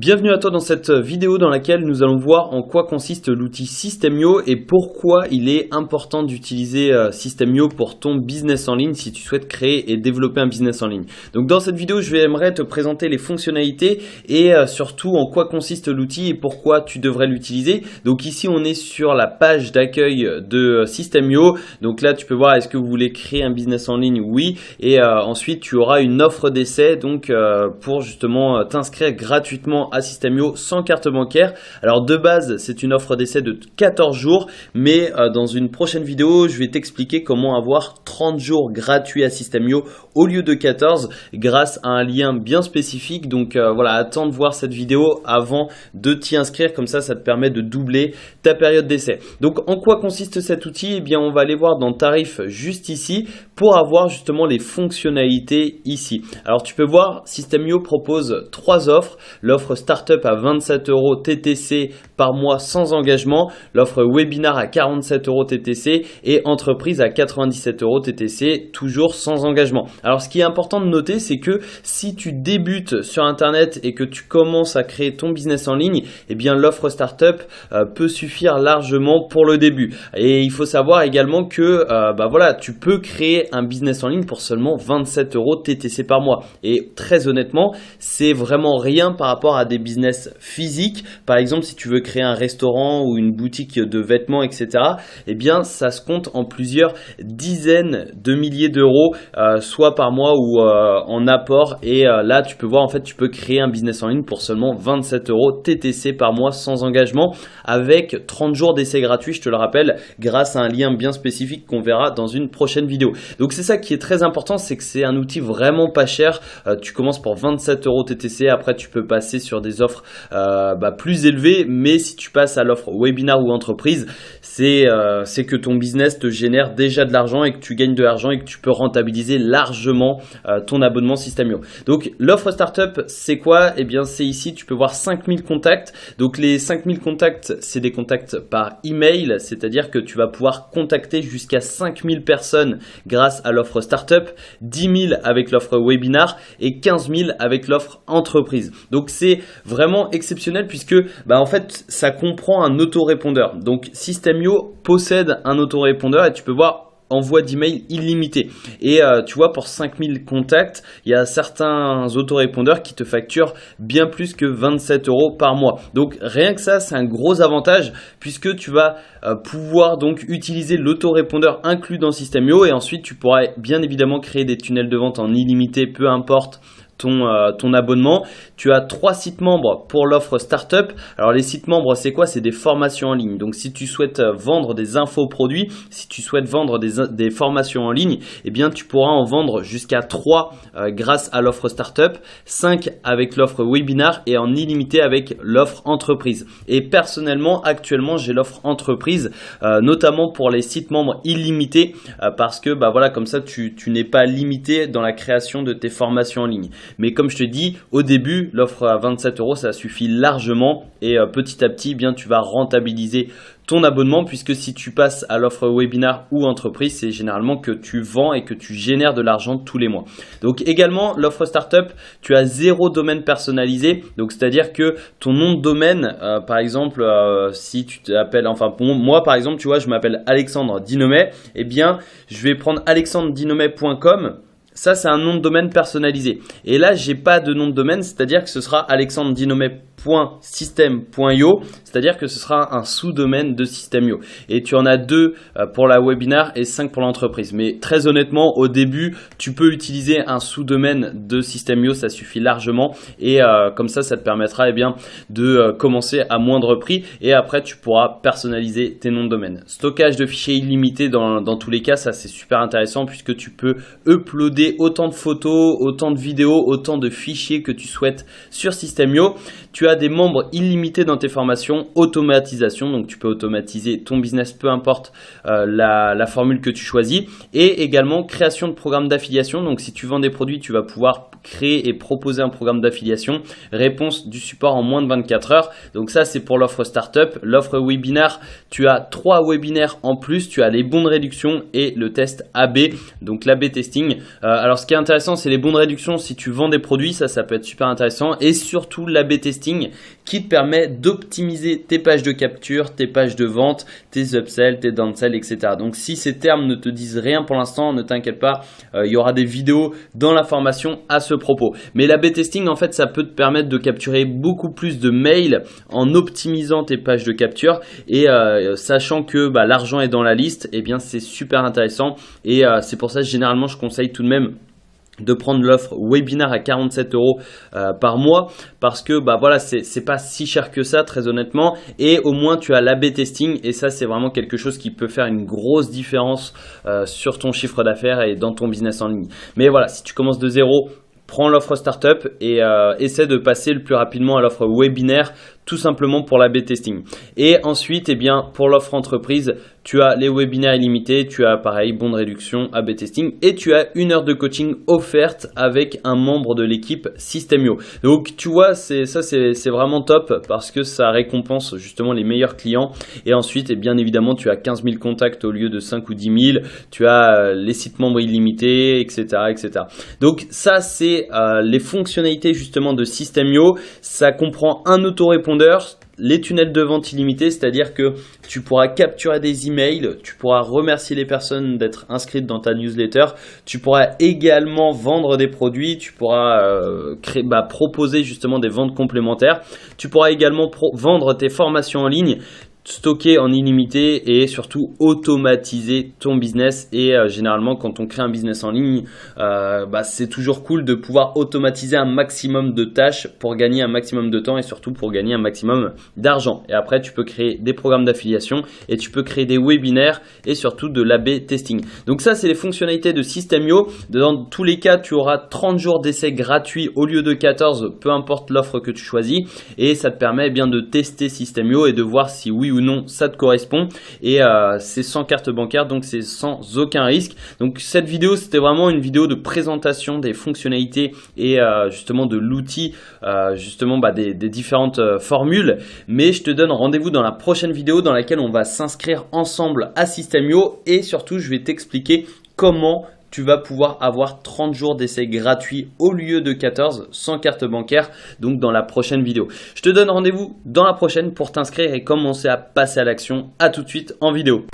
Bienvenue à toi dans cette vidéo dans laquelle nous allons voir en quoi consiste l'outil System.io et pourquoi il est important d'utiliser System.io pour ton business en ligne si tu souhaites créer et développer un business en ligne. Donc dans cette vidéo, j'aimerais te présenter les fonctionnalités et surtout en quoi consiste l'outil et pourquoi tu devrais l'utiliser. Donc ici, on est sur la page d'accueil de System.io. Donc là, tu peux voir est-ce que vous voulez créer un business en ligne? Oui. Et ensuite, tu auras une offre d'essai donc pour justement t'inscrire gratuitement à System.io sans carte bancaire. Alors de base, c'est une offre d'essai de 14 jours, mais dans une prochaine vidéo, je vais t'expliquer comment avoir 30 jours gratuits à System.io au lieu de 14 grâce à un lien bien spécifique. Donc voilà, attends de voir cette vidéo avant de t'y inscrire, comme ça te permet de doubler ta période d'essai. Donc en quoi consiste cet outil? Eh bien, on va aller voir dans tarifs juste ici pour avoir justement les fonctionnalités ici. Alors tu peux voir, System.io propose 3 offres. L'offre Startup à 27 € TTC par mois sans engagement, l'offre Webinar à 47 € TTC et Entreprise à 97 € TTC, toujours sans engagement. Alors ce qui est important de noter, c'est que si tu débutes sur Internet et que tu commences à créer ton business en ligne, eh bien l'offre Startup peut suffire largement pour le début. Et il faut savoir également que voilà, tu peux créer un business en ligne pour seulement 27 € TTC par mois. Et très honnêtement, c'est vraiment rien par rapport à des business physiques. Par exemple, si tu veux créer un restaurant ou une boutique de vêtements, etc., eh bien, ça se compte en plusieurs dizaines de milliers d'euros, soit par mois ou en apport. Et là, tu peux voir, en fait, tu peux créer un business en ligne pour seulement 27 € TTC par mois sans engagement avec 30 jours d'essai gratuit, je te le rappelle, grâce à un lien bien spécifique qu'on verra dans une prochaine vidéo. Donc, c'est ça qui est très important, c'est que c'est un outil vraiment pas cher. Tu commences pour 27 € TTC, après tu peux passer sur des offres plus élevées, mais si tu passes à l'offre Webinar ou Entreprise, c'est que ton business te génère déjà de l'argent et que tu gagnes de l'argent et que tu peux rentabiliser largement ton abonnement System.io. Donc l'offre Startup, c'est quoi? Eh bien c'est ici, tu peux voir 5000 contacts. Donc les 5000 contacts, c'est des contacts par email, c'est-à-dire que tu vas pouvoir contacter jusqu'à 5000 personnes grâce à l'offre Startup, 10 000 avec l'offre Webinar et 15 000 avec l'offre Entreprise. Donc c'est vraiment exceptionnel puisque en fait ça comprend un autorépondeur. Donc System.io possède un autorépondeur et tu peux voir envoi d'email illimité. Et tu vois, pour 5000 contacts, il y a certains autorépondeurs qui te facturent bien plus que 27 € par mois. Donc rien que ça, c'est un gros avantage puisque tu vas pouvoir donc utiliser l'autorépondeur inclus dans System.io et ensuite tu pourras bien évidemment créer des tunnels de vente en illimité, peu importe ton abonnement. Tu as 3 sites membres pour l'offre Startup. Alors les sites membres, c'est quoi? C'est des formations en ligne. Donc si tu souhaites vendre des infoproduits, si tu souhaites vendre des formations en ligne, eh bien tu pourras en vendre jusqu'à 3 grâce à l'offre Startup, 5 avec l'offre Webinar et en illimité avec l'offre Entreprise. Et personnellement, actuellement, j'ai l'offre Entreprise, notamment pour les sites membres illimités, parce que voilà, comme ça tu n'es pas limité dans la création de tes formations en ligne. Mais comme je te dis, au début, l'offre à 27 €, ça suffit largement et petit à petit, bien, tu vas rentabiliser ton abonnement puisque si tu passes à l'offre Webinar ou Entreprise, c'est généralement que tu vends et que tu génères de l'argent tous les mois. Donc également, l'offre Startup, tu as 0 domaine personnalisé. Donc c'est-à-dire que ton nom de domaine, par exemple, si tu t'appelles, moi par exemple, tu vois, je m'appelle Alexandre Dinomet, eh bien, je vais prendre alexandredinomet.com. Ça, c'est un nom de domaine personnalisé. Et là, j'ai pas de nom de domaine, c'est-à-dire que ce sera alexandredinomet.system.io, c'est-à-dire que ce sera un sous-domaine de System.io. Et tu en as 2 pour la Webinar et 5 pour l'entreprise. Mais très honnêtement, au début, tu peux utiliser un sous-domaine de System.io, ça suffit largement. Et comme ça te permettra de commencer à moindre prix. Et après, tu pourras personnaliser tes noms de domaine. Stockage de fichiers illimité dans tous les cas, ça c'est super intéressant puisque tu peux uploader autant de photos, autant de vidéos, autant de fichiers que tu souhaites sur System.io. Tu as des membres illimités dans tes formations, automatisation, donc tu peux automatiser ton business, peu importe la formule que tu choisis, et également création de programmes d'affiliation. Donc si tu vends des produits, tu vas pouvoir créer et proposer un programme d'affiliation. Réponse du support en moins de 24 heures. Donc ça, c'est pour l'offre startup. L'offre webinaire, tu as 3 webinaires en plus. Tu as les bons de réduction et le test AB, donc l'AB testing. Alors ce qui est intéressant, c'est les bons de réduction si tu vends des produits, ça peut être super intéressant, et surtout l'AB testing qui te permet d'optimiser tes pages de capture, tes pages de vente, tes upsells, tes downsells, etc. Donc si ces termes ne te disent rien pour l'instant, ne t'inquiète pas, il y aura des vidéos dans la formation à ce propos. Mais l'AB testing, en fait, ça peut te permettre de capturer beaucoup plus de mails en optimisant tes pages de capture, et sachant que l'argent est dans la liste, eh bien c'est super intéressant, et c'est pour ça que généralement je conseille tout de même de prendre l'offre webinaire à 47 € par mois, parce que voilà, c'est pas si cher que ça, très honnêtement, et au moins tu as l'AB testing, et ça c'est vraiment quelque chose qui peut faire une grosse différence sur ton chiffre d'affaires et dans ton business en ligne. Mais voilà, si tu commences de zéro, prends l'offre startup et essaie de passer le plus rapidement à l'offre webinaire, tout simplement pour l'AB testing. Et ensuite, eh bien, pour l'offre entreprise, tu as les webinaires illimités, tu as pareil, bon de réduction, AB testing, et tu as 1 heure de coaching offerte avec un membre de l'équipe Systemio. Donc tu vois, c'est vraiment top, parce que ça récompense justement les meilleurs clients. Et ensuite, et bien évidemment, tu as 15 000 contacts au lieu de 5 ou 10 000, tu as les sites membres illimités, etc. etc. Donc ça, c'est les fonctionnalités justement de Systemio. Ça comprend un autorépondeur, les tunnels de vente illimités, c'est-à-dire que tu pourras capturer des emails, tu pourras remercier les personnes d'être inscrites dans ta newsletter, tu pourras également vendre des produits, tu pourras proposer justement des ventes complémentaires, tu pourras également vendre tes formations en ligne, stocker en illimité et surtout automatiser ton business. Et généralement quand on crée un business en ligne, c'est toujours cool de pouvoir automatiser un maximum de tâches pour gagner un maximum de temps et surtout pour gagner un maximum d'argent. Et après tu peux créer des programmes d'affiliation et tu peux créer des webinaires et surtout de l'AB testing. Donc ça, c'est les fonctionnalités de Systemio. Dans tous les cas, tu auras 30 jours d'essai gratuits au lieu de 14, peu importe l'offre que tu choisis, et ça te permet bien de tester Systemio et de voir si oui ou non ça te correspond. Et c'est sans carte bancaire, donc c'est sans aucun risque. Donc cette vidéo, c'était vraiment une vidéo de présentation des fonctionnalités et justement de l'outil, des différentes formules. Mais je te donne rendez-vous dans la prochaine vidéo dans laquelle on va s'inscrire ensemble à Systemio, et surtout je vais t'expliquer comment tu vas pouvoir avoir 30 jours d'essai gratuit au lieu de 14 sans carte bancaire, donc dans la prochaine vidéo. Je te donne rendez-vous dans la prochaine pour t'inscrire et commencer à passer à l'action. À tout de suite en vidéo.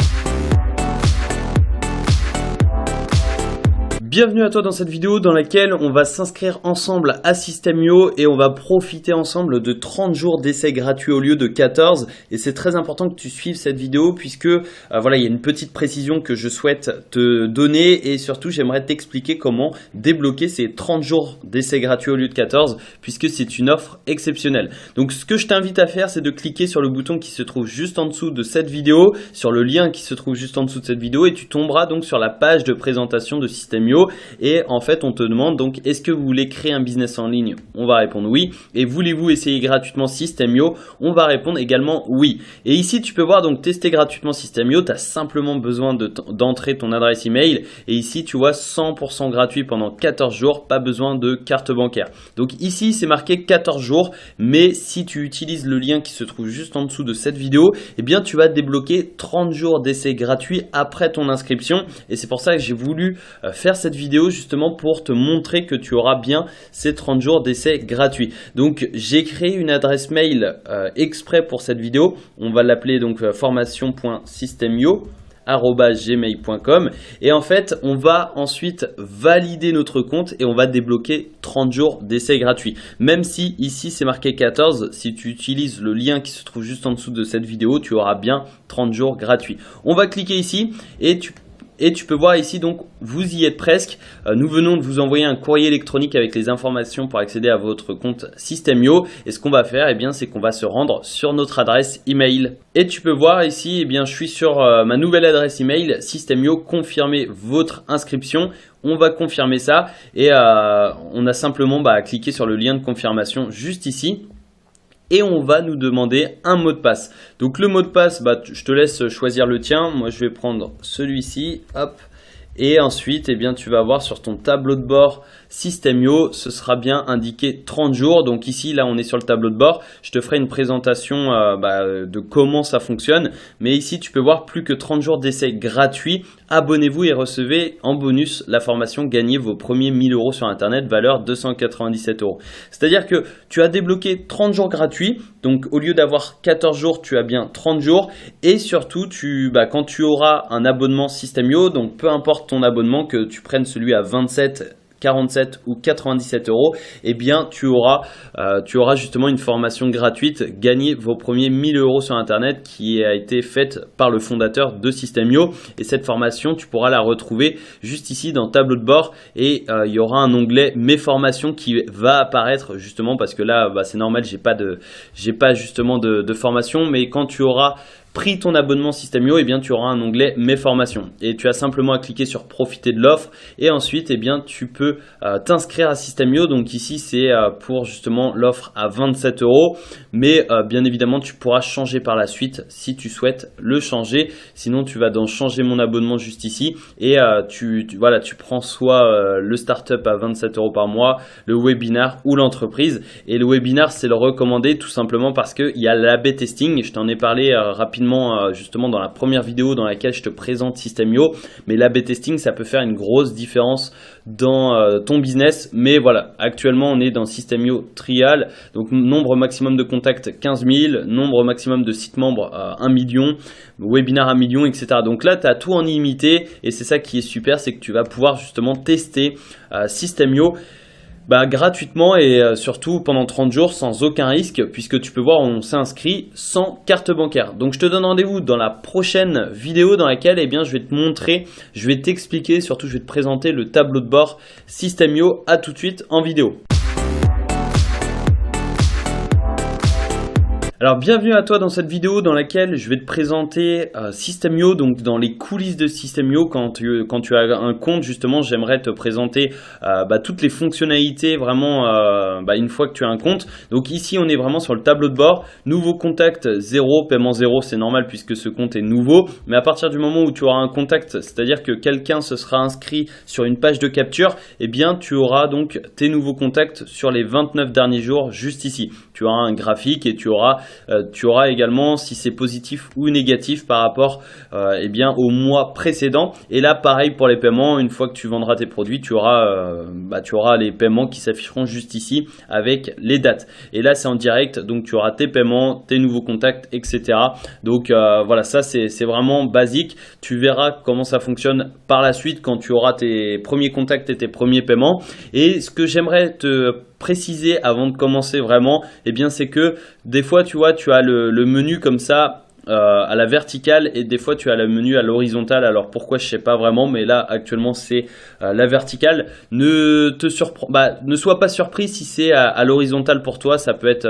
Bienvenue à toi dans cette vidéo dans laquelle on va s'inscrire ensemble à Systemio et on va profiter ensemble de 30 jours d'essai gratuit au lieu de 14. Et c'est très important que tu suives cette vidéo puisque il y a une petite précision que je souhaite te donner, et surtout j'aimerais t'expliquer comment débloquer ces 30 jours d'essai gratuit au lieu de 14 puisque c'est une offre exceptionnelle. Donc ce que je t'invite à faire, c'est de cliquer sur le bouton qui se trouve juste en dessous de cette vidéo, sur le lien qui se trouve juste en dessous de cette vidéo, et tu tomberas donc sur la page de présentation de Systemio. Et en fait, on te demande donc, est-ce que vous voulez créer un business en ligne? On va répondre oui. Et voulez-vous essayer gratuitement Systemio? On va répondre également oui. Et ici, tu peux voir donc tester gratuitement Systemio. Tu as simplement besoin d'entrer ton adresse email. Et ici, tu vois 100% gratuit pendant 14 jours. Pas besoin de carte bancaire. Donc ici, c'est marqué 14 jours. Mais si tu utilises le lien qui se trouve juste en dessous de cette vidéo, eh bien, tu vas débloquer 30 jours d'essai gratuit après ton inscription. Et c'est pour ça que j'ai voulu faire cette vidéo justement pour te montrer que tu auras bien ces 30 jours d'essai gratuit. Donc j'ai créé une adresse mail exprès pour cette vidéo. On va l'appeler donc formation.systemio@gmail.com, et en fait on va ensuite valider notre compte et on va débloquer 30 jours d'essai gratuit. Même si ici c'est marqué 14, si tu utilises le lien qui se trouve juste en dessous de cette vidéo, tu auras bien 30 jours gratuits. On va cliquer ici et tu peux voir ici, donc vous y êtes presque. Nous venons de vous envoyer un courrier électronique avec les informations pour accéder à votre compte Systemio. Et ce qu'on va faire, c'est qu'on va se rendre sur notre adresse email. Et tu peux voir ici, je suis sur ma nouvelle adresse email, Systemio, confirmez votre inscription. On va confirmer ça et on a simplement à cliquer sur le lien de confirmation juste ici. Et on va nous demander un mot de passe. Donc le mot de passe, je te laisse choisir le tien. Moi je vais prendre celui-ci, hop. Et ensuite, eh bien, tu vas voir sur ton tableau de bord System.io, ce sera bien indiqué 30 jours. Donc ici, là, on est sur le tableau de bord. Je te ferai une présentation de comment ça fonctionne. Mais ici, tu peux voir plus que 30 jours d'essai gratuit. Abonnez-vous et recevez en bonus la formation Gagnez vos premiers 1000 € sur Internet, valeur 297 €. C'est-à-dire que tu as débloqué 30 jours gratuits. Donc au lieu d'avoir 14 jours, tu as bien 30 jours. Et surtout, quand tu auras un abonnement System.io, donc peu importe ton abonnement, que tu prennes celui à 27, 47 ou 97 €, eh bien tu auras justement une formation gratuite, gagner vos premiers 1000 € sur Internet, qui a été faite par le fondateur de System.io. Et cette formation, tu pourras la retrouver juste ici dans tableau de bord, et il y aura un onglet mes formations qui va apparaître, justement parce que là c'est normal, j'ai pas justement de formation, mais quand tu auras pris ton abonnement System.io, eh bien tu auras un onglet mes formations et tu as simplement à cliquer sur profiter de l'offre, et ensuite eh bien tu peux t'inscrire à System.io. Donc ici c'est pour justement l'offre à 27 €, mais bien évidemment tu pourras changer par la suite si tu souhaites le changer. Sinon tu vas dans changer mon abonnement juste ici, et tu prends soit le startup à 27 € par mois, le webinar ou l'entreprise. Et le webinar, c'est le recommandé tout simplement parce qu'il y a l'A/B testing. Je t'en ai parlé rapidement justement dans la première vidéo dans laquelle je te présente System.io, mais l'A/B testing, ça peut faire une grosse différence dans ton business. Mais voilà, actuellement on est dans System.io Trial, donc nombre maximum de contacts 15 000, nombre maximum de sites membres 1 million, webinar 1 million, etc. Donc là tu as tout en illimité, et c'est ça qui est super, c'est que tu vas pouvoir justement tester System.io gratuitement, et surtout pendant 30 jours sans aucun risque, puisque tu peux voir, on s'est inscrit sans carte bancaire. Donc je te donne rendez-vous dans la prochaine vidéo dans laquelle eh bien, je vais te montrer, je vais t'expliquer, surtout je vais te présenter le tableau de bord System.io. À tout de suite en vidéo. Alors bienvenue à toi dans cette vidéo dans laquelle je vais te présenter System.io, donc dans les coulisses de System.io. Quand tu as un compte, justement, j'aimerais te présenter toutes les fonctionnalités vraiment une fois que tu as un compte. Donc ici on est vraiment sur le tableau de bord, nouveau contact 0, paiement 0, c'est normal puisque ce compte est nouveau. Mais à partir du moment où tu auras un contact, c'est-à-dire que quelqu'un se sera inscrit sur une page de capture, eh bien tu auras donc tes nouveaux contacts sur les 29 derniers jours juste ici. Tu auras un graphique et tu auras également si c'est positif ou négatif par rapport au mois précédent. Et là pareil pour les paiements, une fois que tu vendras tes produits, tu auras les paiements qui s'afficheront juste ici avec les dates. Et là c'est en direct, donc tu auras tes paiements, tes nouveaux contacts, etc. Donc voilà, ça c'est vraiment basique. Tu verras comment ça fonctionne par la suite quand tu auras tes premiers contacts et tes premiers paiements. Et ce que j'aimerais te préciser avant de commencer vraiment, eh bien c'est que des fois tu vois, tu as le menu comme ça à la verticale, et des fois tu as le menu à l'horizontale. Alors pourquoi, je sais pas vraiment, mais là actuellement c'est la verticale. Ne sois pas surpris si c'est à l'horizontale pour toi, ça peut être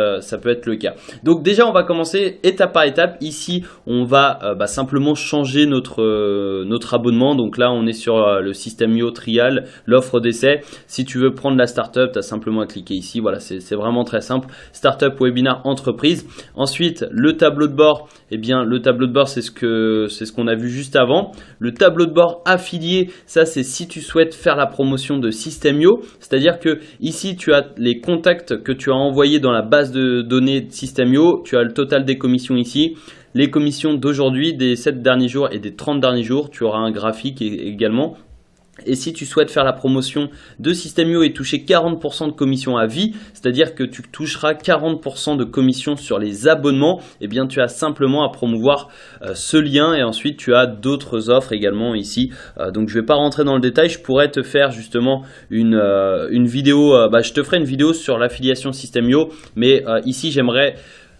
le cas. Donc déjà on va commencer étape par étape. Ici on va simplement changer notre abonnement. Donc là on est sur le System.io Trial, l'offre d'essai. Si tu veux prendre la startup, tu as simplement à cliquer ici. Voilà, c'est vraiment très simple. Startup, webinar, entreprise. Ensuite le tableau de bord, le tableau de bord, c'est ce qu'on a vu juste avant. Le tableau de bord affilié, ça c'est si tu souhaites faire la promotion de System.io, c'est-à-dire que ici tu as les contacts que tu as envoyés dans la base de données de System.io, tu as le total des commissions ici, les commissions d'aujourd'hui, des 7 derniers jours et des 30 derniers jours, tu auras un graphique également. Et si tu souhaites faire la promotion de System.io et toucher 40% de commission à vie, c'est-à-dire que tu toucheras 40% de commission sur les abonnements, eh bien tu as simplement à promouvoir ce lien, et ensuite tu as d'autres offres également ici. Donc je ne vais pas rentrer dans le détail, je pourrais te faire justement une vidéo, je te ferai une vidéo sur l'affiliation System.io, mais ici j'aimerais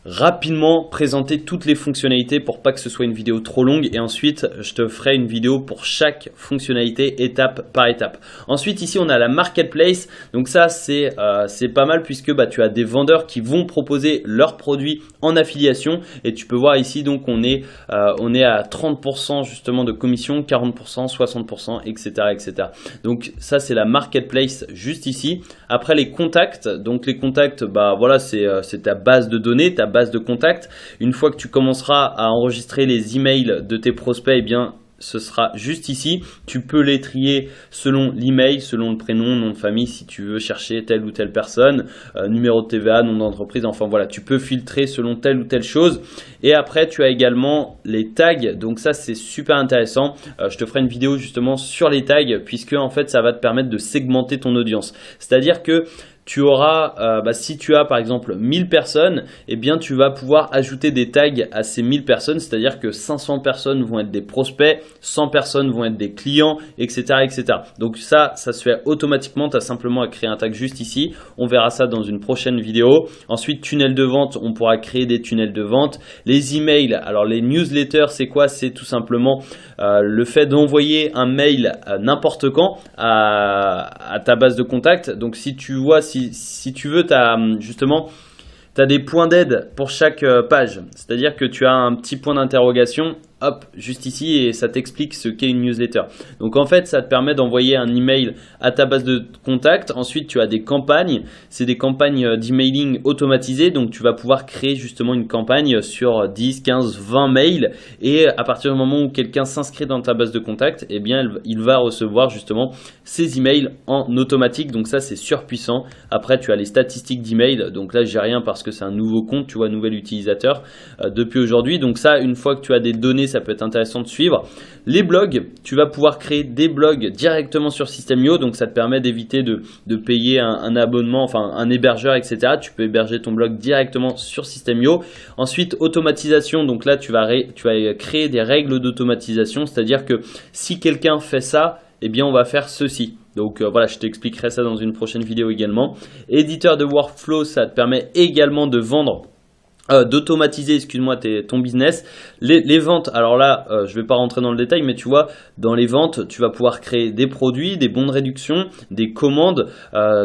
rapidement présenter toutes les fonctionnalités pour pas que ce soit une vidéo trop longue, et ensuite je te ferai une vidéo pour chaque fonctionnalité étape par étape. Ensuite ici on a la marketplace, donc ça c'est pas mal puisque tu as des vendeurs qui vont proposer leurs produits en affiliation, et tu peux voir ici donc on est à 30% justement de commission, 40%, 60%, etc. Donc ça c'est la marketplace juste ici. Après les contacts, donc les contacts, c'est ta base de données, ta base de contacts. Une fois que tu commenceras à enregistrer les emails de tes prospects, eh bien ce sera juste ici. Tu peux les trier selon l'email, selon le prénom, nom de famille, si tu veux chercher telle ou telle personne, numéro de TVA, nom d'entreprise, enfin voilà, tu peux filtrer selon telle ou telle chose. Et après, tu as également les tags, donc ça c'est super intéressant. Je te ferai une vidéo justement sur les tags, puisque en fait ça va te permettre de segmenter ton audience. C'est-à-dire que tu auras, si tu as par exemple 1000 personnes, eh bien tu vas pouvoir ajouter des tags à ces 1000 personnes, c'est-à-dire que 500 personnes vont être des prospects, 100 personnes vont être des clients, etc. etc. Donc ça se fait automatiquement, tu as simplement à créer un tag juste ici, on verra ça dans une prochaine vidéo. Ensuite, tunnel de vente, on pourra créer des tunnels de vente. Les emails, alors les newsletters, c'est quoi? C'est tout simplement le fait d'envoyer un mail n'importe quand à ta base de contact. Donc si tu vois, si tu veux, tu as des points d'aide pour chaque page. C'est-à-dire que tu as un petit point d'interrogation, hop, juste ici, et ça t'explique ce qu'est une newsletter. Donc en fait, ça te permet d'envoyer un email à ta base de contact. Ensuite, tu as des campagnes. C'est des campagnes d'emailing automatisées. Donc tu vas pouvoir créer justement une campagne sur 10, 15, 20 mails. Et à partir du moment où quelqu'un s'inscrit dans ta base de contact, eh bien, il va recevoir justement ces emails en automatique. Donc ça, c'est surpuissant. Après, tu as les statistiques d'email. Donc là, j'ai rien parce que c'est un nouveau compte, tu vois, nouvel utilisateur depuis aujourd'hui. Donc ça, une fois que tu as des données, ça peut être intéressant de suivre. Les blogs, tu vas pouvoir créer des blogs directement sur System.io, donc ça te permet d'éviter de payer un abonnement, enfin un hébergeur, etc. Tu peux héberger ton blog directement sur System.io. Ensuite, automatisation, donc là tu vas créer des règles d'automatisation, c'est-à-dire que si quelqu'un fait ça, eh bien on va faire ceci. Donc voilà, je t'expliquerai ça dans une prochaine vidéo également. Éditeur de workflow, ça te permet également de vendre d'automatiser, excuse-moi, ton business. Les ventes, alors là, je vais pas rentrer dans le détail, mais tu vois, dans les ventes, tu vas pouvoir créer des produits, des bons de réduction, des commandes.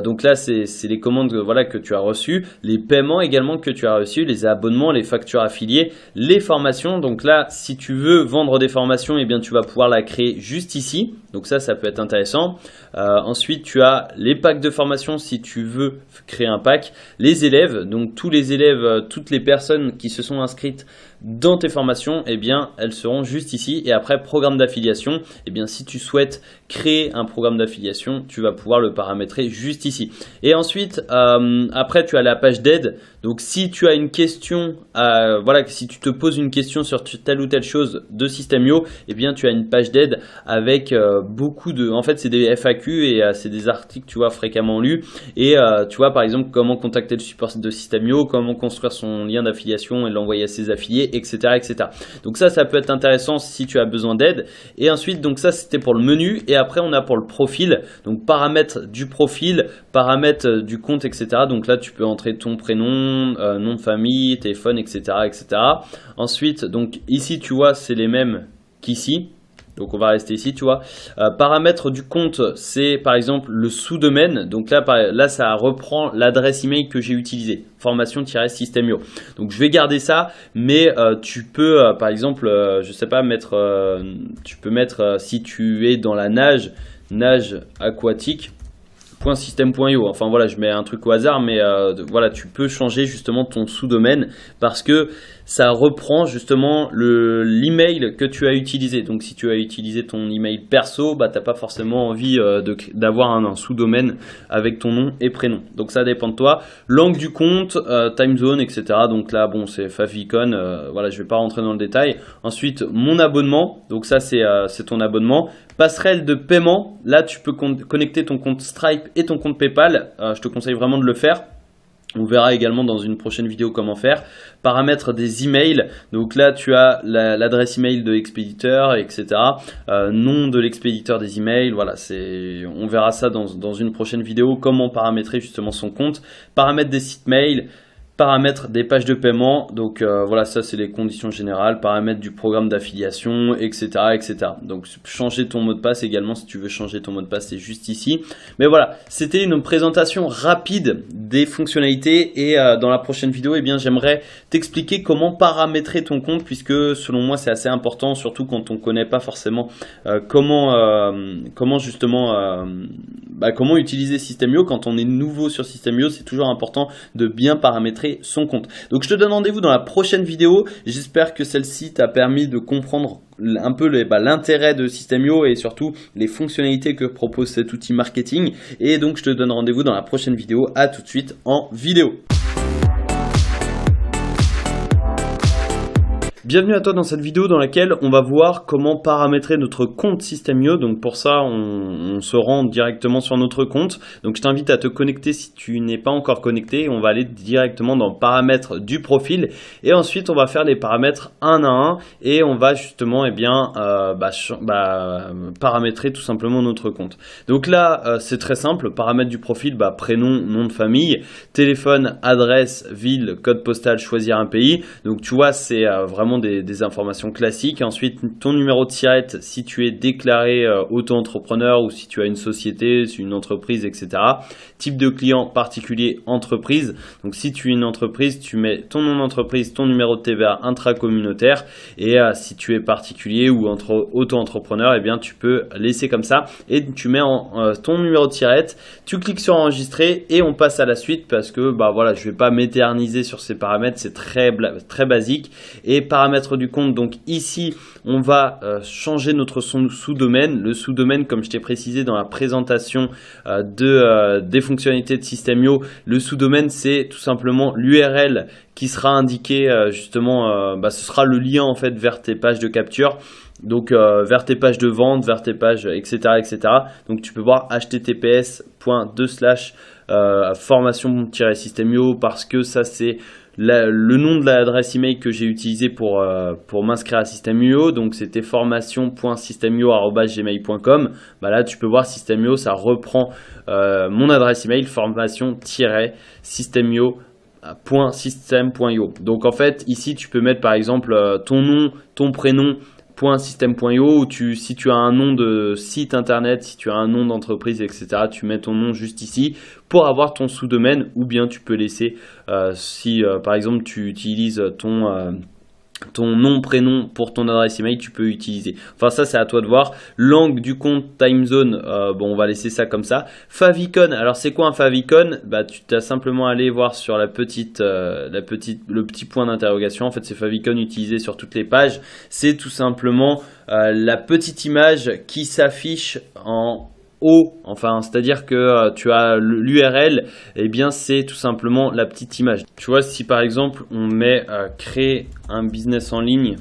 Donc là, c'est les commandes voilà, que tu as reçues, les paiements également que tu as reçus, les abonnements, les factures affiliées, les formations. Donc là, si tu veux vendre des formations, eh bien, tu vas pouvoir la créer juste ici. Donc ça peut être intéressant. Ensuite, tu as les packs de formation si tu veux créer un pack. Les élèves, donc tous les élèves, toutes les personnes qui se sont inscrites dans tes formations, eh bien, elles seront juste ici. Et après, programme d'affiliation, eh bien, si tu souhaites créer un programme d'affiliation, tu vas pouvoir le paramétrer juste ici. Et ensuite, après, tu as la page d'aide. Donc, si tu as une question, voilà, si tu te poses une question sur telle ou telle chose de System.io, eh bien, tu as une page d'aide avec beaucoup de... En fait, c'est des FAQ et c'est des articles, tu vois, fréquemment lus. Et tu vois, par exemple, comment contacter le support de System.io, comment construire son lien d'affiliation et l'envoyer à ses affiliés, etc., etc. Donc ça peut être intéressant si tu as besoin d'aide. Et ensuite, donc ça, c'était pour le menu. Et après, on a pour le profil. Donc, paramètres du profil, paramètres du compte, etc. Donc là, tu peux entrer ton prénom, nom de famille, téléphone, etc., etc. Ensuite, donc ici, tu vois, c'est les mêmes qu'ici. Donc on va rester ici, tu vois. Paramètres du compte, c'est par exemple le sous-domaine. Donc là, ça reprend l'adresse email que j'ai utilisée, formation-system.io. Donc je vais garder ça, mais tu peux par exemple, je sais pas, tu peux mettre si tu es dans la nage aquatique. .system.io. Enfin voilà, je mets un truc au hasard, mais voilà, tu peux changer justement ton sous-domaine parce que ça reprend justement l'email que tu as utilisé. Donc si tu as utilisé ton email perso, bah t'as pas forcément envie d'avoir un sous-domaine avec ton nom et prénom. Donc ça dépend de toi. Langue du compte, time zone, etc. Donc là, bon, c'est favicon. Voilà, je vais pas rentrer dans le détail. Ensuite, mon abonnement. Donc ça, c'est ton abonnement. Passerelle de paiement, là tu peux connecter ton compte Stripe et ton compte PayPal, je te conseille vraiment de le faire. On verra également dans une prochaine vidéo comment faire. Paramètres des emails, donc là tu as l'adresse email de l'expéditeur, etc. Nom de l'expéditeur des emails, voilà, on verra ça dans une prochaine vidéo, comment paramétrer justement son compte. Paramètres des sites mail, paramètres des pages de paiement, donc voilà, ça c'est les conditions générales, paramètres du programme d'affiliation, etc., etc. Donc changer ton mot de passe également, si tu veux changer ton mot de passe, c'est juste ici. Mais voilà, c'était une présentation rapide des fonctionnalités et dans la prochaine vidéo, eh bien j'aimerais t'expliquer comment paramétrer ton compte, puisque selon moi c'est assez important, surtout quand on ne connaît pas forcément comment justement comment utiliser System.io. Quand on est nouveau sur System.io, c'est toujours important de bien paramétrer son compte. Donc je te donne rendez-vous dans la prochaine vidéo. J'espère que celle-ci t'a permis de comprendre un peu l'intérêt de System.io et surtout les fonctionnalités que propose cet outil marketing. Et donc je te donne rendez-vous dans la prochaine vidéo. À tout de suite en vidéo. Bienvenue à toi dans cette vidéo dans laquelle on va voir comment paramétrer notre compte System.io. Donc pour ça, on se rend directement sur notre compte. Donc je t'invite à te connecter si tu n'es pas encore connecté. On va aller directement dans paramètres du profil et ensuite on va faire les paramètres un à un et on va justement paramétrer tout simplement notre compte. Donc là, c'est très simple. Paramètres du profil, prénom, nom de famille, téléphone, adresse, ville, code postal, choisir un pays. Donc tu vois, c'est vraiment des informations classiques. Ensuite, ton numéro de SIRET si tu es déclaré auto-entrepreneur ou si tu as une société, une entreprise, etc. Type de client particulier, entreprise. Donc si tu es une entreprise, tu mets ton nom d'entreprise, ton numéro de TVA intracommunautaire et si tu es particulier ou auto-entrepreneur, eh bien tu peux laisser comme ça et tu mets ton numéro de SIRET, tu cliques sur enregistrer et on passe à la suite parce que je vais pas m'éterniser sur ces paramètres, c'est très basique. Et paramètres du compte, donc ici on va changer notre sous-domaine. Le sous-domaine, comme je t'ai précisé dans la présentation des fonctionnalités de System.io, le sous-domaine c'est tout simplement l'URL qui sera indiqué ce sera le lien en fait vers tes pages de capture. Donc vers tes pages de vente, vers tes pages, etc. Donc tu peux voir https://formation-system.io parce que ça c'est le nom de l'adresse email que j'ai utilisé pour m'inscrire à System.io. Donc c'était formation.system.io@gmail.com. Là tu peux voir System.io, ça reprend mon adresse email formation-system.io.system.io. Donc en fait ici tu peux mettre par exemple ton nom, ton prénom .system.io ou si tu as un nom de site internet, si tu as un nom d'entreprise, etc., tu mets ton nom juste ici pour avoir ton sous-domaine, ou bien tu peux laisser si par exemple tu utilises ton nom, prénom pour ton adresse email, tu peux utiliser. Enfin ça c'est à toi de voir. Langue du compte, time zone, on va laisser ça comme ça. Favicon, alors c'est quoi un favicon? Tu t'as simplement à aller voir sur le petit point d'interrogation. En fait c'est favicon utilisé sur toutes les pages. C'est tout simplement la petite image qui s'affiche en haut, c'est-à-dire que tu as l'URL, et bien c'est tout simplement la petite image. Tu vois, si par exemple on met créer un business en ligne,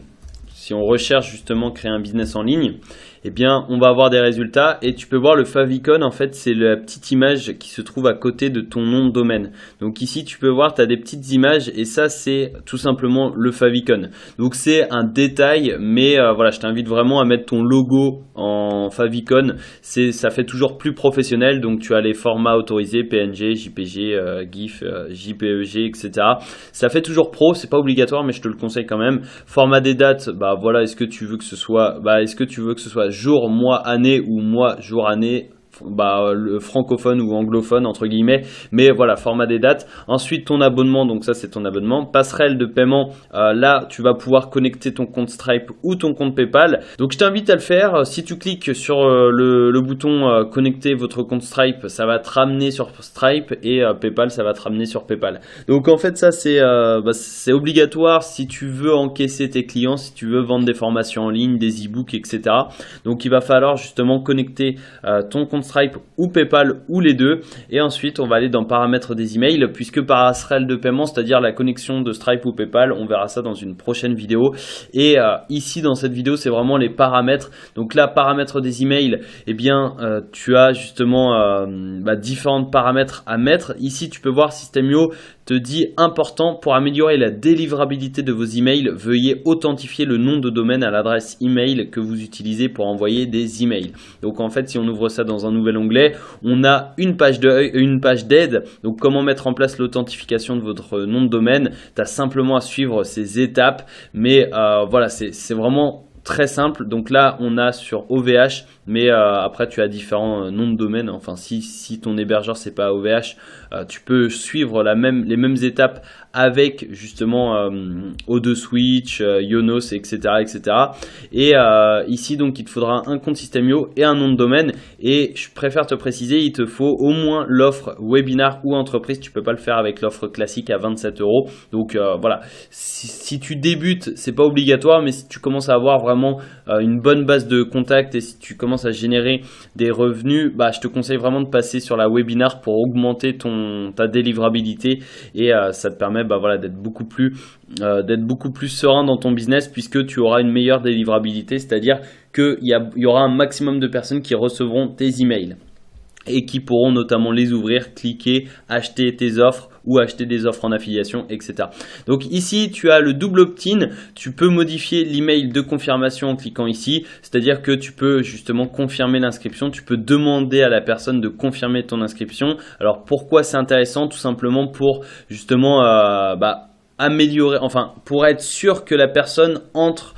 si on recherche justement créer un business en ligne, eh bien on va avoir des résultats et tu peux voir le favicon, en fait c'est la petite image qui se trouve à côté de ton nom de domaine. Donc ici tu peux voir, tu as des petites images et ça c'est tout simplement le favicon. Donc c'est un détail, mais je t'invite vraiment à mettre ton logo en favicon, ça fait toujours plus professionnel. Donc tu as les formats autorisés, PNG, JPG, GIF, JPEG, etc. Ça fait toujours pro, c'est pas obligatoire mais je te le conseille quand même. Format des dates, est-ce que tu veux que ce soit jour, mois, année ou mois, jour, année, le francophone ou anglophone entre guillemets, mais voilà, format des dates. Ensuite ton abonnement, donc ça c'est ton abonnement. Passerelle de paiement, là tu vas pouvoir connecter ton compte Stripe ou ton compte PayPal. Donc je t'invite à le faire. Si tu cliques sur le bouton connecter votre compte Stripe, ça va te ramener sur Stripe et PayPal, ça va te ramener sur PayPal. Donc en fait ça c'est obligatoire si tu veux encaisser tes clients, si tu veux vendre des formations en ligne, des e-books, etc. Donc il va falloir justement connecter ton compte Stripe ou PayPal ou les deux, et ensuite on va aller dans paramètres des emails, puisque passerelle de paiement, c'est-à-dire la connexion de Stripe ou PayPal, on verra ça dans une prochaine vidéo. Et ici dans cette vidéo c'est vraiment les paramètres. Donc là, paramètres des emails, tu as justement différents paramètres à mettre. Ici tu peux voir System.io te dit important pour améliorer la délivrabilité de vos emails, veuillez authentifier le nom de domaine à l'adresse email que vous utilisez pour envoyer des emails. Donc en fait si on ouvre ça dans un nouvel onglet, on a une page d'aide. Donc comment mettre en place l'authentification de votre nom de domaine, tu as simplement à suivre ces étapes, mais c'est vraiment très simple. Donc là on a sur OVH mais après tu as différents noms de domaine. Enfin, si ton hébergeur c'est pas OVH, tu peux suivre les mêmes étapes avec justement O2 Switch, Yonos, etc., etc. Et ici donc il te faudra un compte System.io et un nom de domaine. Et je préfère te préciser, il te faut au moins l'offre webinar ou entreprise. Tu peux pas le faire avec l'offre classique à 27 €. Donc voilà, si tu débutes, c'est pas obligatoire, mais si tu commences à avoir vraiment une bonne base de contacts et si tu commences à générer des revenus, je te conseille vraiment de passer sur la webinar pour augmenter ta délivrabilité et ça te permet d'être beaucoup plus serein dans ton business puisque tu auras une meilleure délivrabilité, c'est-à-dire qu'il y aura un maximum de personnes qui recevront tes emails et qui pourront notamment les ouvrir, cliquer, acheter tes offres ou acheter des offres en affiliation, etc. Donc ici, tu as le double opt-in. Tu peux modifier l'email de confirmation en cliquant ici. C'est-à-dire que tu peux justement confirmer l'inscription. Tu peux demander à la personne de confirmer ton inscription. Alors pourquoi c'est intéressant? Tout simplement pour justement améliorer, enfin pour être sûr que la personne entre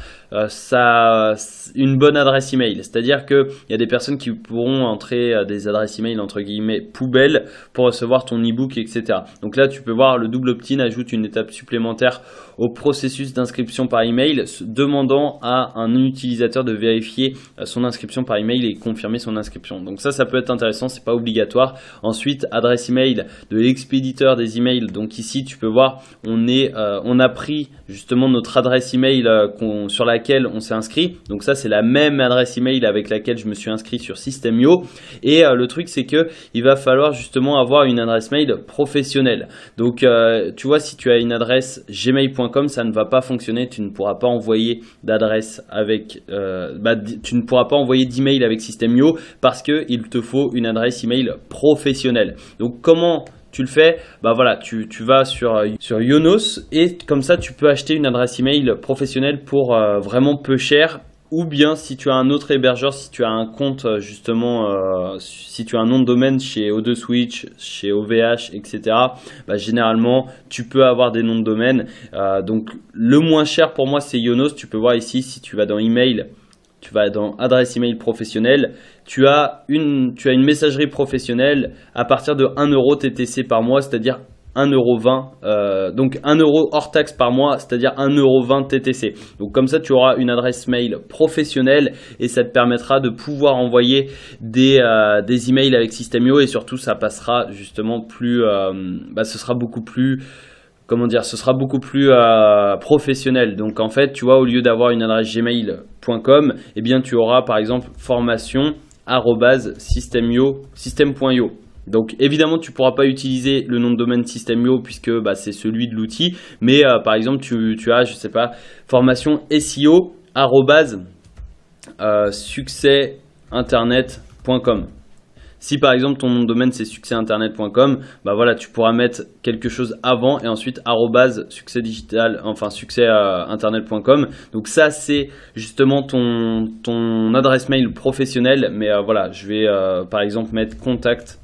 une bonne adresse email. C'est-à-dire qu'il y a des personnes qui pourront entrer des adresses email entre guillemets poubelles pour recevoir ton e-book, etc. Donc là, tu peux voir le double opt-in ajoute une étape supplémentaire au processus d'inscription par email, demandant à un utilisateur de vérifier son inscription par email et confirmer son inscription. Donc ça peut être intéressant, c'est pas obligatoire. Ensuite, adresse email de l'expéditeur des emails. Donc ici, tu peux voir, on a pris justement notre adresse email sur laquelle on s'est inscrit. Donc ça, c'est la même adresse email avec laquelle je me suis inscrit sur System.io. Et le truc, c'est que il va falloir justement avoir une adresse mail professionnelle. Donc tu vois, si tu as une adresse gmail.com, ça ne va pas fonctionner. Tu ne pourras pas envoyer d'adresse avec tu ne pourras pas envoyer d'email avec System.io parce que il te faut une adresse email professionnelle. Donc comment tu le fais? Tu vas sur Yonos et comme ça tu peux acheter une adresse email professionnelle pour vraiment peu cher. Ou bien si tu as un autre hébergeur, si tu as un compte justement, si tu as un nom de domaine chez O2 Switch, chez OVH, etc. Généralement tu peux avoir des noms de domaine. Donc le moins cher pour moi c'est Yonos. Tu peux voir ici, si tu vas dans email, tu vas dans adresse email professionnelle, tu as une messagerie professionnelle à partir de 1 € TTC par mois, c'est-à-dire 1,20 €, donc 1 € hors taxe par mois, c'est-à-dire 1,20 € TTC. Donc comme ça, tu auras une adresse mail professionnelle et ça te permettra de pouvoir envoyer des emails avec System.io et surtout, ça passera justement plus, ce sera beaucoup plus professionnel. Donc en fait, tu vois, au lieu d'avoir une adresse gmail.com, tu auras par exemple formation@system.io. Donc évidemment, tu ne pourras pas utiliser le nom de domaine System.io puisque c'est celui de l'outil, mais par exemple, tu as, je sais pas, formation SEO @succèsinternet.com. Si par exemple ton nom de domaine c'est succèsinternet.com, tu pourras mettre quelque chose avant et ensuite @succèsinternet.com. Donc ça c'est justement ton adresse mail professionnelle, mais je vais par exemple mettre contact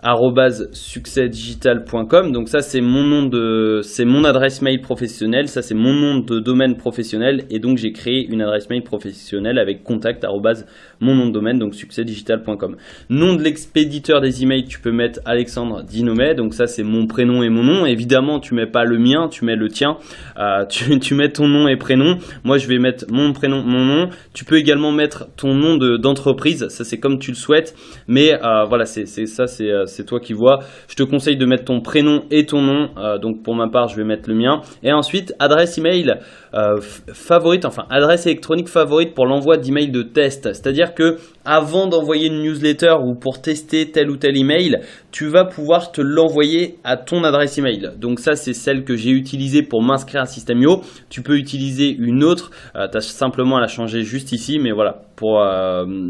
@succèsdigital.com. Donc ça c'est mon adresse mail professionnelle, ça c'est mon nom de domaine professionnel et donc j'ai créé une adresse mail professionnelle avec contact mon nom de domaine, donc succèsdigital.com. Nom de l'expéditeur des emails, tu peux mettre Alexandre Dinomet, donc ça c'est mon prénom et mon nom. Évidemment tu mets pas le mien, tu mets le tien, tu mets ton nom et prénom. Moi je vais mettre mon prénom, mon nom. Tu peux également mettre ton nom d'entreprise, ça c'est comme tu le souhaites, mais c'est toi qui vois. Je te conseille de mettre ton prénom et ton nom, donc pour ma part je vais mettre le mien. Et ensuite adresse email favorite, adresse électronique favorite pour l'envoi d'emails de test. C'est-à-dire que avant d'envoyer une newsletter ou pour tester tel ou tel email, tu vas pouvoir te l'envoyer à ton adresse email. Donc ça c'est celle que j'ai utilisée pour m'inscrire à System.io. Tu peux utiliser une autre, tu as simplement à la changer juste ici, mais voilà,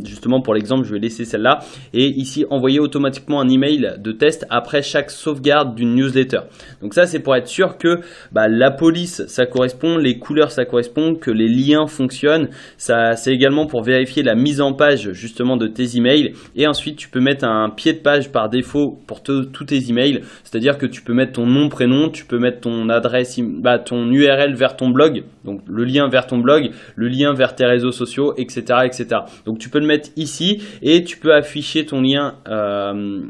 justement pour l'exemple je vais laisser celle-là. Et ici envoyer automatiquement un email de test après chaque sauvegarde d'une newsletter. Donc ça c'est pour être sûr que la police ça correspond, les couleurs ça correspond, que les liens fonctionnent. Ça c'est également pour vérifier la mise en page justement de tes emails. Et ensuite tu peux mettre un pied de page par défaut pour tous tes emails. C'est-à-dire que tu peux mettre ton nom, prénom, tu peux mettre ton adresse, ton URL vers ton blog, donc le lien vers ton blog, le lien vers tes réseaux sociaux, etc., etc. Donc tu peux le mettre ici et tu peux afficher ton lien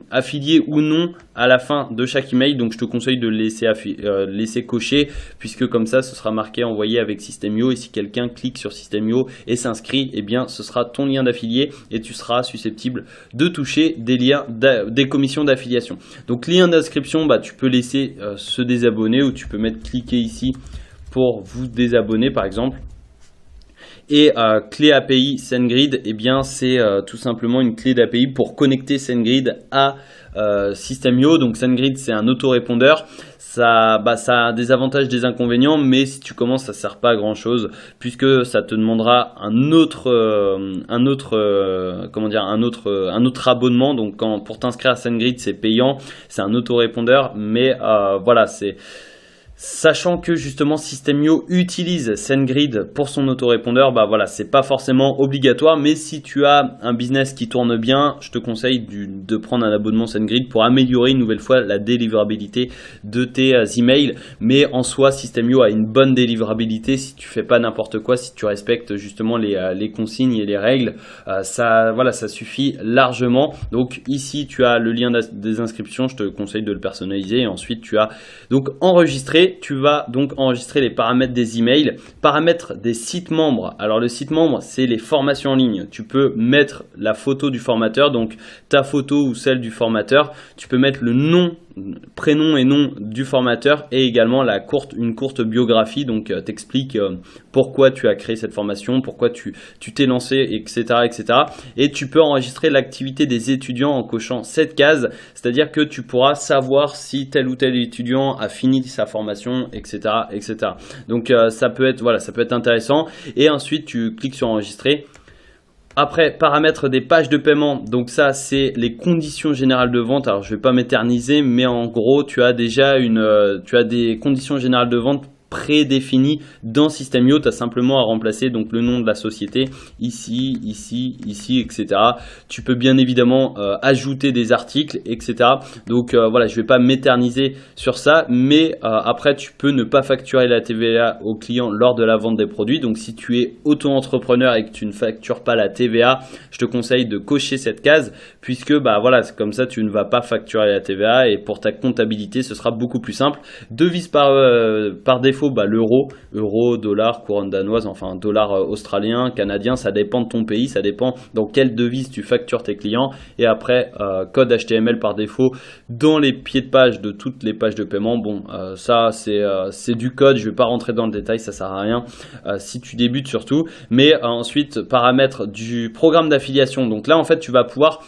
affilié ou non à la fin de chaque email. Donc je te conseille de le laisser cocher, puisque comme ça ce sera marqué envoyé avec System.io, et si quelqu'un clique sur System.io et s'inscrit, eh bien ce sera ton lien d'affilié et tu seras susceptible de toucher des commissions d'affiliation. Donc lien d'inscription, tu peux laisser se désabonner, ou tu peux mettre cliquer ici pour vous désabonner par exemple. Et clé API SendGrid, eh bien c'est tout simplement une clé d'API pour connecter SendGrid à System.io. Donc SendGrid, c'est un autorépondeur. Ça a des avantages, des inconvénients, mais si tu commences, ça sert pas à grand chose, puisque ça te demandera un autre abonnement. Donc pour t'inscrire à SendGrid, c'est payant, c'est un autorépondeur, mais voilà, sachant que justement System.io utilise SendGrid pour son autorépondeur, voilà, c'est pas forcément obligatoire, mais si tu as un business qui tourne bien, je te conseille de prendre un abonnement SendGrid pour améliorer une nouvelle fois la délivrabilité de tes emails. Mais en soi, System.io a une bonne délivrabilité si tu fais pas n'importe quoi, si tu respectes justement les consignes et les règles, ça suffit largement. Donc ici, tu as le lien des inscriptions, je te conseille de le personnaliser, et ensuite tu as donc enregistré. Tu vas donc enregistrer les paramètres des emails, paramètres des sites membres. Alors le site membre, c'est les formations en ligne. Tu peux mettre la photo du formateur, donc ta photo ou celle du formateur. Tu peux mettre le nom, prénom et nom du formateur, et également une courte biographie. Donc t'expliques pourquoi tu as créé cette formation, pourquoi tu t'es lancé, etc., etc. Et tu peux enregistrer l'activité des étudiants en cochant cette case, c'est-à-dire que tu pourras savoir si tel ou tel étudiant a fini sa formation, etc., etc. Donc ça peut être intéressant. Et ensuite tu cliques sur enregistrer. Après, paramètres des pages de paiement, donc ça c'est les conditions générales de vente. Alors je vais pas m'éterniser, mais en gros tu as déjà des conditions générales de vente prédéfinies dans System.io. Tu as simplement à remplacer donc le nom de la société ici, etc. Tu peux bien évidemment ajouter des articles, etc. Donc voilà, je vais pas m'éterniser sur ça, mais après tu peux ne pas facturer la TVA au client lors de la vente des produits. Donc si tu es auto-entrepreneur et que tu ne factures pas la TVA, je te conseille de cocher cette case, puisque voilà, c'est comme ça tu ne vas pas facturer la TVA, et pour ta comptabilité ce sera beaucoup plus simple. Devise par défaut, l'euro, dollar, couronne danoise, enfin dollar australien, canadien, ça dépend de ton pays, ça dépend dans quelle devise tu factures tes clients. Et après code HTML par défaut dans les pieds de page de toutes les pages de paiement. Bon, ça c'est du code, je vais pas rentrer dans le détail, ça sert à rien si tu débutes surtout. Mais ensuite, paramètres du programme d'affiliation. Donc là en fait tu vas pouvoir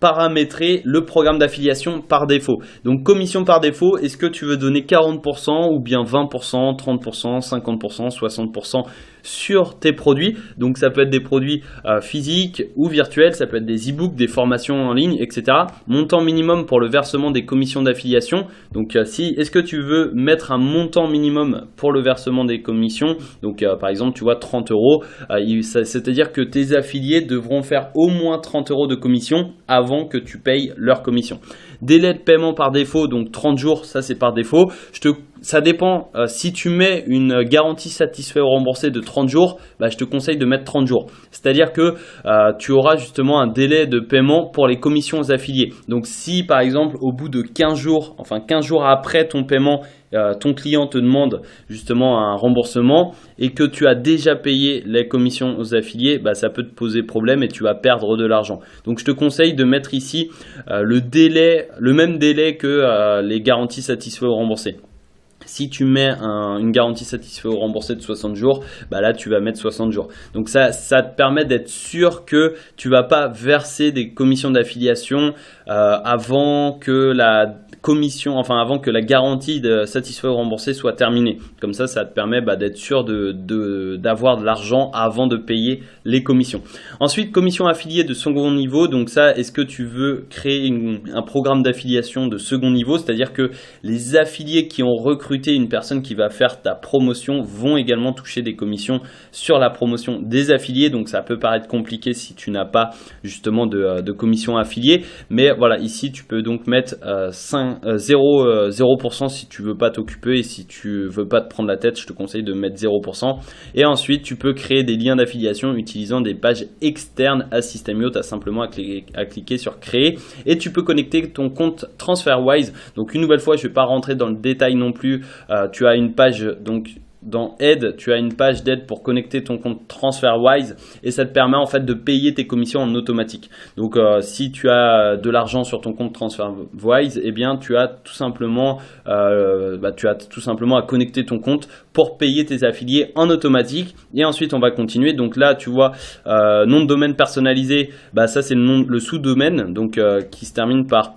paramétrer le programme d'affiliation par défaut. Donc commission par défaut, est-ce que tu veux donner 40% ou bien 20%, 30%, 50%, 60% sur tes produits? Donc ça peut être des produits physiques ou virtuels, ça peut être des e-books, des formations en ligne, etc. Montant minimum pour le versement des commissions d'affiliation. Donc est-ce que tu veux mettre un montant minimum pour le versement des commissions? Donc par exemple tu vois 30 €, c'est-à-dire que tes affiliés devront faire au moins 30 € de commission avant que tu payes leur commission. Délai de paiement par défaut, donc 30 jours, ça c'est par défaut. Ça dépend, si tu mets une garantie satisfait ou remboursé de 30 jours, je te conseille de mettre 30 jours. C'est-à-dire que tu auras justement un délai de paiement pour les commissions aux affiliés. Donc si par exemple au bout de 15 jours, enfin 15 jours après ton paiement, ton client te demande justement un remboursement et que tu as déjà payé les commissions aux affiliés, ça peut te poser problème et tu vas perdre de l'argent. Donc je te conseille de mettre ici le même délai que les garanties satisfait ou remboursé. Si tu mets une garantie satisfait ou remboursée de 60 jours, là tu vas mettre 60 jours. Donc ça te permet d'être sûr que tu vas pas verser des commissions d'affiliation avant que la garantie de satisfait ou remboursé soit terminée. Comme ça te permet d'être sûr d'avoir de l'argent avant de payer les commissions. Ensuite, commission affiliée de second niveau. Donc ça, est-ce que tu veux créer un programme d'affiliation de second niveau? C'est-à-dire que les affiliés qui ont recruté recruter une personne qui va faire ta promotion vont également toucher des commissions sur la promotion des affiliés. Donc ça peut paraître compliqué si tu n'as pas justement de commission affiliée, mais voilà, ici tu peux donc mettre 0% si tu veux pas t'occuper, et si tu veux pas te prendre la tête, je te conseille de mettre 0%. Et ensuite tu peux créer des liens d'affiliation utilisant des pages externes à System.io. Tu as simplement à cliquer sur créer et tu peux connecter ton compte TransferWise. Donc une nouvelle fois, je vais pas rentrer dans le détail non plus. Tu as une page, donc dans Aide, tu as une page d'aide pour connecter ton compte TransferWise et ça te permet en fait de payer tes commissions en automatique. Donc si tu as de l'argent sur ton compte TransferWise, eh bien tu as tout simplement à connecter ton compte pour payer tes affiliés en automatique. Et ensuite on va continuer. Donc là tu vois nom de domaine personnalisé, ça c'est le sous-domaine donc qui se termine par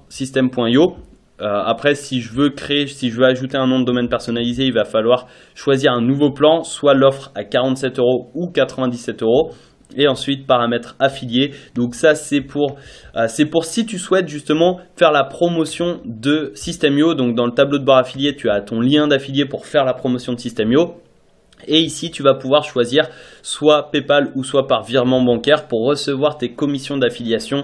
.system.io. Après, si je veux ajouter un nom de domaine personnalisé, il va falloir choisir un nouveau plan, soit l'offre à 47 € ou 97 €. Et ensuite paramètres affiliés. Donc ça c'est pour si tu souhaites justement faire la promotion de System.io. Donc dans le tableau de bord affilié, tu as ton lien d'affilié pour faire la promotion de System.io. Et ici, tu vas pouvoir choisir soit PayPal ou soit par virement bancaire pour recevoir tes commissions d'affiliation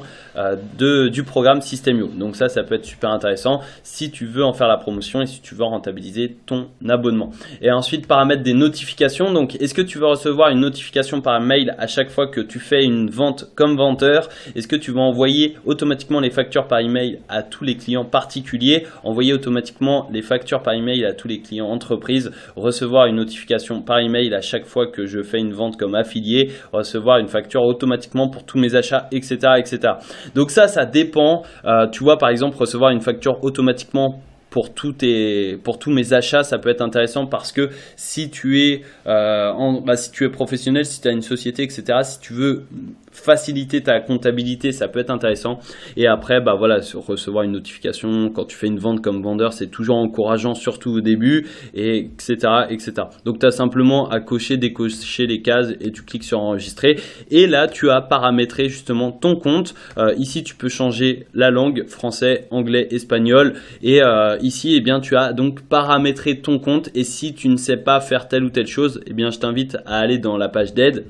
du programme System.io. Donc ça peut être super intéressant si tu veux en faire la promotion et si tu veux rentabiliser ton abonnement. Et ensuite, paramètres des notifications. Donc, est-ce que tu veux recevoir une notification par mail à chaque fois que tu fais une vente comme vendeur? Est-ce que tu vas envoyer automatiquement les factures par email à tous les clients particuliers? Envoyer automatiquement les factures par email à tous les clients entreprises? Recevoir une notification par email à chaque fois que je fais une vente comme affilié, recevoir une facture automatiquement pour tous mes achats, etc. etc. Donc ça dépend. Tu vois, par exemple, recevoir une facture automatiquement pour tous mes achats, ça peut être intéressant parce que si tu es professionnel, si tu as une société, etc., si tu veux faciliter ta comptabilité, ça peut être intéressant. Et après, recevoir une notification quand tu fais une vente comme vendeur, c'est toujours encourageant, surtout au début, et etc., etc. Donc, tu as simplement à décocher les cases et tu cliques sur enregistrer. Et là, tu as paramétré justement ton compte. Ici, tu peux changer la langue, français, anglais, espagnol. Et ici, eh bien, tu as donc paramétré ton compte. Et si tu ne sais pas faire telle ou telle chose, eh bien, je t'invite à aller dans la page d'aide.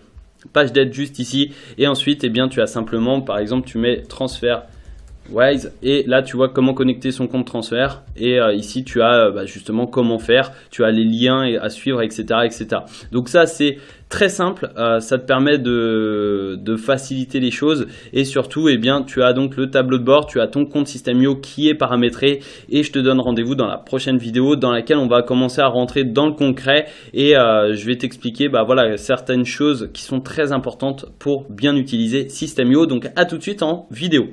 Page d'aide juste ici, et ensuite tu as simplement, par exemple, tu mets TransferWise et là tu vois comment connecter son compte transfert, et ici tu as justement comment faire, tu as les liens à suivre, etc. etc. Donc ça c'est très simple, ça te permet de faciliter les choses, et surtout tu as donc le tableau de bord, tu as ton compte System.io qui est paramétré, et je te donne rendez-vous dans la prochaine vidéo dans laquelle on va commencer à rentrer dans le concret, et je vais t'expliquer certaines choses qui sont très importantes pour bien utiliser System.io. Donc à tout de suite en vidéo.